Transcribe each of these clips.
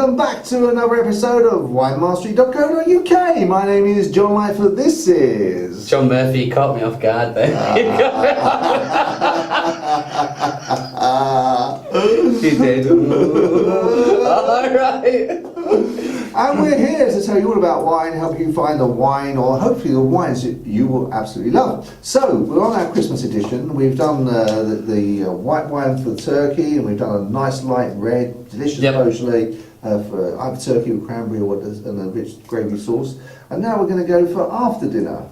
welcome back to another episode of winemastery.co.uk. My name is John Lightfoot. This is John Murphy. Caught me off guard there. He did. Alright. And we're here to tell you all about wine, help you find a wine, or hopefully the wines that you will absolutely love. So, we're on our Christmas edition. We've done the white wine for the turkey, and we've done a nice light red, delicious Beaujolais for either turkey with cranberry and a rich gravy sauce. And now we're going to go for after dinner.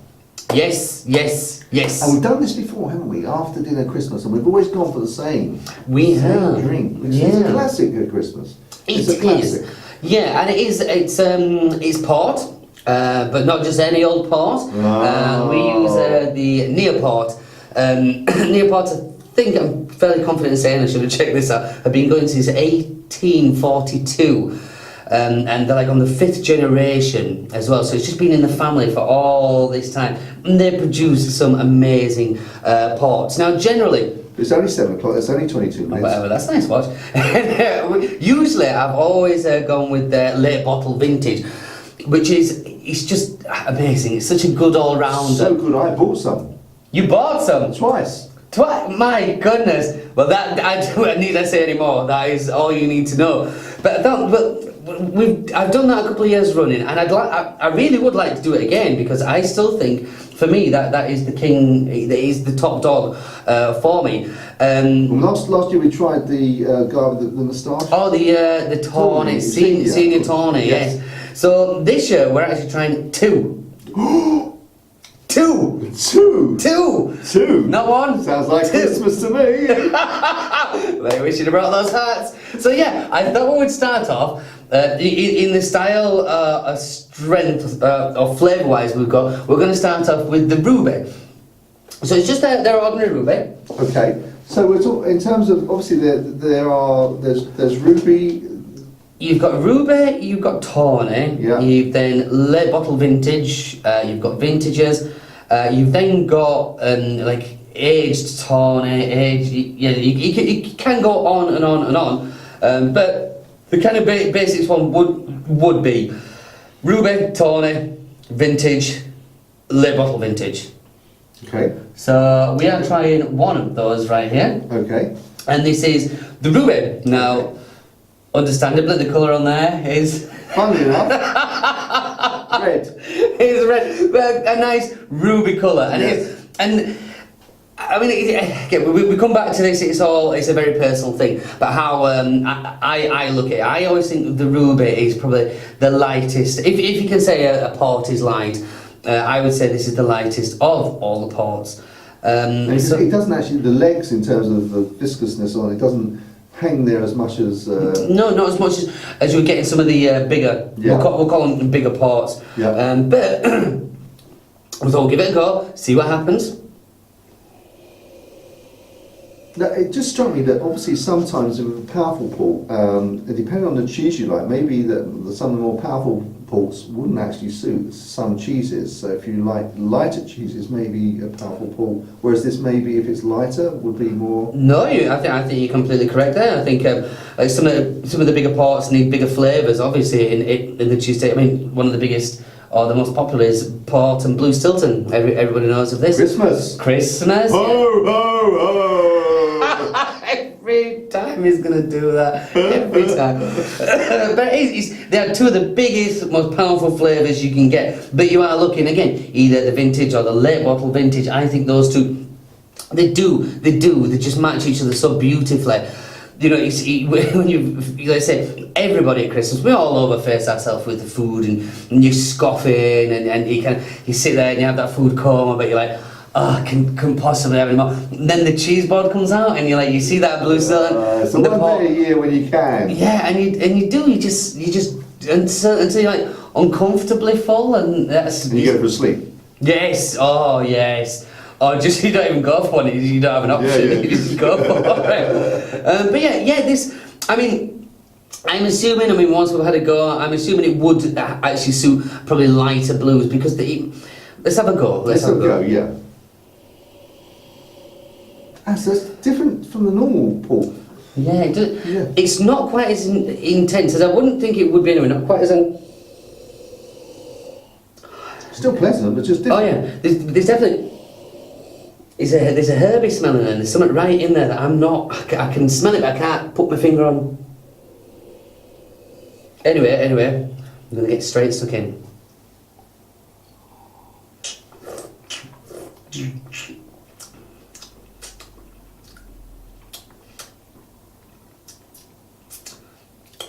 Yes. And we've done this before, haven't we? After dinner Christmas, and we've always gone for the same. We have. Drink, which is a classic at Christmas. It's a classic. Yeah, and it's port, but not just any old port. We use the Neaport. Neaport, I think I'm fairly confident in saying, I should have checked this out, have been going since 1842. And they're like on the 5th generation as well, so it's just been in the family for all this time. And they produce some amazing ports. Now, generally, it's only 7 o'clock, it's only 22 minutes. Whatever, that's nice watch. Usually I've always gone with late bottle vintage, which it's just amazing. It's such a good all-rounder. So good, I bought some. You bought some? Twice. My goodness. Well, that I don't need to say any more. That is all you need to know. But I've done that a couple of years running, and I really would like to do it again, because I still think, for me, that is the king. That is the top dog for me. Last year we tried the guy with the moustache. Oh, the Tawny, senior Tawny, yes. So this year we're actually trying two. Two! Not one. Sounds like two. Christmas to me. Maybe we should have brought those hats. So yeah, I thought we would start off in the style of strength or flavour-wise we're going to start off with the Ruby. So it's just their ordinary Ruby. Okay. So we're talking in terms of, obviously there's Ruby. You've got Ruby, you've got Tawny, you've then late bottle vintage, you've got vintages, you've then got like aged Tawny, you can go on and on and on, but the kind of basics one would be Ruby, Tawny, vintage, late bottle vintage. Okay. So we are trying one of those right here. Okay. And this is the Ruby. Now, understandably, the colour on there is... Funnily enough, red. It's red, but a nice ruby colour. And I mean, we come back to this, it's a very personal thing, but how I look at it, I always think the Ruby is probably the lightest. If you can say a port is light, I would say this is the lightest of all the ports. It doesn't actually, the legs in terms of the viscousness on it doesn't hang there as much as... No, not as much as you would get in some of the bigger, we'll call them bigger ports. Yeah. But we thought, give it a go, see what happens. Now, it just struck me that obviously sometimes with a powerful port, depending on the cheese you like, maybe some of the more powerful ports wouldn't actually suit some cheeses. So if you like lighter cheeses, maybe a powerful port, whereas this maybe, if it's lighter, would be more... No, I think you're completely correct there. I think like some of the bigger ports need bigger flavours, obviously, in the cheese state. I mean, one of the biggest, or the most popular, is Port and Blue Stilton. Everybody knows of this. Christmas. Ho, ho, ho! Every time he's going to do that. Every time. But they are two of the biggest, most powerful flavours you can get. But you are looking, again, either the vintage or the late bottle vintage. I think those two, they just match each other so beautifully. You know, when like I say, everybody at Christmas, we all overface ourselves with the food, and you're scoffing, and you sit there and you have that food coma, but you're like, oh, I couldn't possibly have any more. And then the cheese board comes out, and you see that Blue Stilton. So one day a year when you can. Yeah, and you just until you're like uncomfortably full, and that's. And you go for sleep. Yes. Oh yes. Or just you don't even go for one. You don't have an option. You just go for it. But yeah. This. I mean, I'm assuming. Once we've had a go, I'm assuming it would actually suit probably lighter blues, because let's have a go. Let's have a go. Yeah. So it's different from the normal port. Yeah, it does. Yeah. It's not quite as intense as I wouldn't think it would be anyway. Not quite as. Still pleasant, but just Oh different. yeah, there's definitely. There's a herby smell in there. There's something right in there that I'm not. I can smell it, but I can't put my finger on. Anyway, I'm gonna get straight stuck in.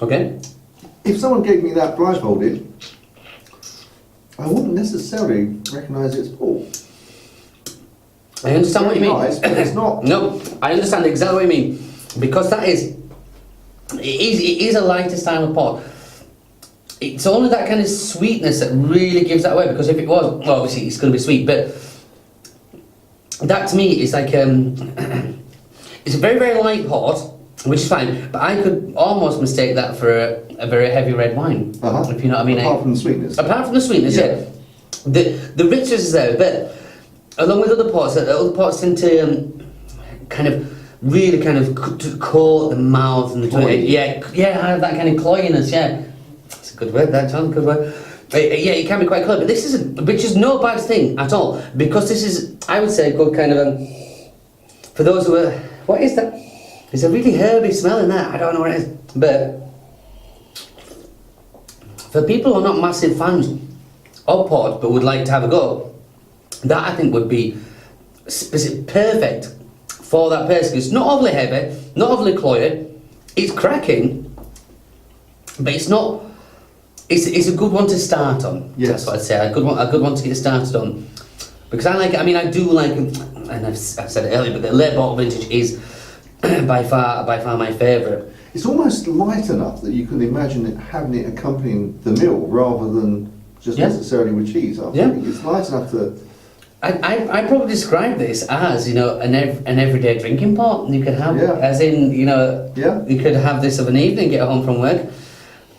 Okay. If someone gave me that blindfolded, I wouldn't necessarily recognise it's Paul. I understand what you mean. Nice, but it's not. No, I understand exactly what you mean. Because that is, it is a lighter style of port. It's only that kind of sweetness that really gives that away. Because if it was, well, obviously it's going to be sweet, but that to me is like, it's a very, very light port, which is fine. But I could almost mistake that for a very heavy red wine. Uh-huh. If you know what I mean. Apart from the sweetness. Apart from the sweetness, yeah. The richness is there, but along with other pots tend to kind of really kind of coat the mouth and the tongue. Cloy. Yeah, have that kind of cloyiness. Yeah, it's a good word. That John, good word. Yeah, it can be quite cloy, but this is which is no bad thing at all because this is, I would say, a good kind of for those who are. What is that? There's a really herby smell in there. I don't know what it is, but for people who are not massive fans of port but would like to have a go, that I think would be perfect for that person. It's not overly heavy, not overly cloyed. It's cracking, but it's not. It's a good one to start on. Yes. That's what I'd say. A good one to get started on. Because I like. I mean, I do like, and I've said it earlier, but the late bottle vintage is by far my favourite. It's almost light enough that you can imagine it having it accompanying the meal rather than just Yeah. necessarily with cheese. I Yeah. think it's light enough to. I probably describe this as, you know, an everyday drinking pot you could have, Yeah. as in, you know, Yeah. you could have this of an evening, get home from work,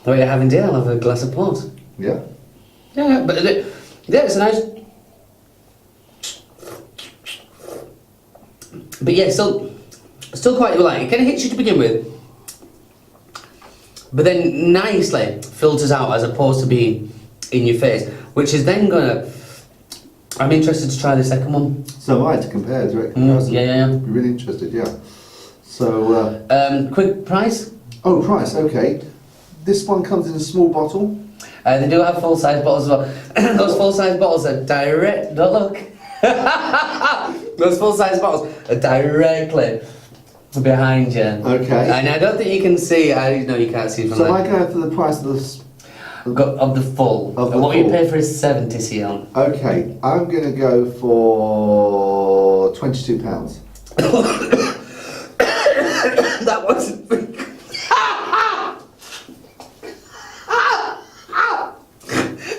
or you're having dinner, I'll have a glass of port. Yeah. Yeah, but yeah, it's a nice. But yeah, still quite light. It kind of hits you to begin with, but then nicely filters out as opposed to being in your face, which is then gonna. I'm interested to try the second one. So am I to compare direct comparison. Yeah. Be really interested. Yeah. So. Quick price. Oh, price. Okay. This one comes in a small bottle. They do have full-size bottles as well. Those full-size bottles are direct. Don't look. Those full-size bottles are directly behind you. Okay. And I don't think you can see. I know you can't see from So there. I go for the price of the. Of the full. Of the what you full. pay for is 70 CL. Okay, I'm going to go for £22. That wasn't.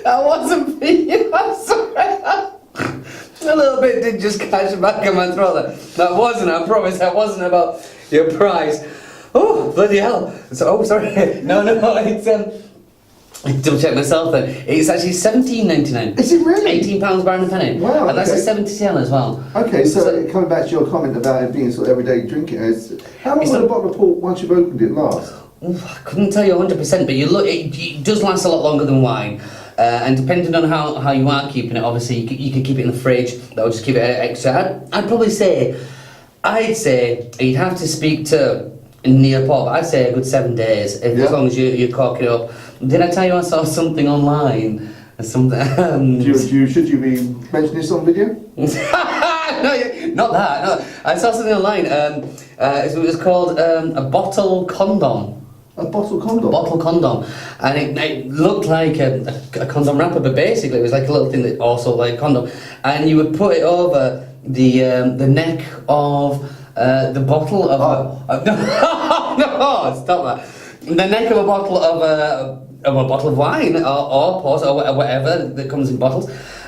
That wasn't for you. I'm sorry. A little bit did just catch back in my throat. That wasn't. I promise. That wasn't about your price. Oh bloody hell! So, oh, sorry. No. It's I double check myself then. It's actually £17.99. Is it really? £18 bar and a penny. Wow, And that's a okay. 70 CL as well. Okay, so coming back to your comment about it being sort of everyday drinking, how long It's will a not- bottle of port, once you've opened it, last? Oof, I couldn't tell you 100%, but you look. It does last a lot longer than wine, and depending on how you are keeping it, obviously you could keep it in the fridge. That would just keep it extra. I'd probably say, you'd have to speak to Neil Port. I'd say a good 7 days, Yeah. as long as you cork it up. Did I tell you I saw something online? Something. Should you be mentioning this on video? No, not that. No, I saw something online. It was called a bottle condom. A bottle condom? Bottle condom, and it looked like a condom wrapper, but basically it was like a little thing that also like condom, and you would put it over the neck of the bottle of no, stop that. The neck of a bottle of wine or port or whatever that comes in bottles,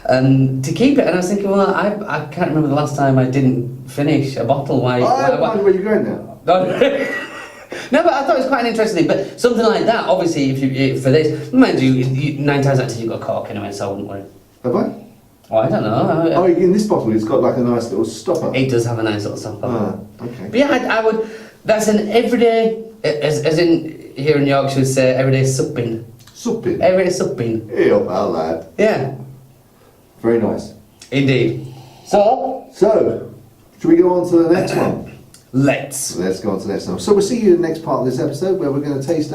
to keep it. And I was thinking, well, I can't remember the last time I didn't finish a bottle. I have no idea where you're going now. No, but I thought it was quite an interesting thing. But something like that, obviously, for this, mind you, 9 times out of 10 you've got cork anyway, so I wouldn't worry. Have I? Oh, I don't know. Oh, in this bottle it's got like a nice little stopper. It does have a nice little stopper. Ah, okay. But yeah, I would. That's an everyday, as in here in Yorkshire, we say everyday supping. Supping. Everyday supping. Yeah, well, lad. Yeah, Very nice. indeed. So, So, should we go on to the next one? let's. Let's go on to the next one. So we'll see you in the next part of this episode where we're going to taste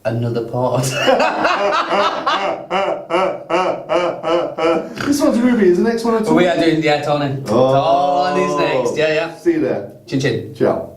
Another part. This one's Ruby, is the next one a We are doing, yeah, Tony. Oh. Tony's next, yeah, yeah. See you there. Chin chin. Ciao.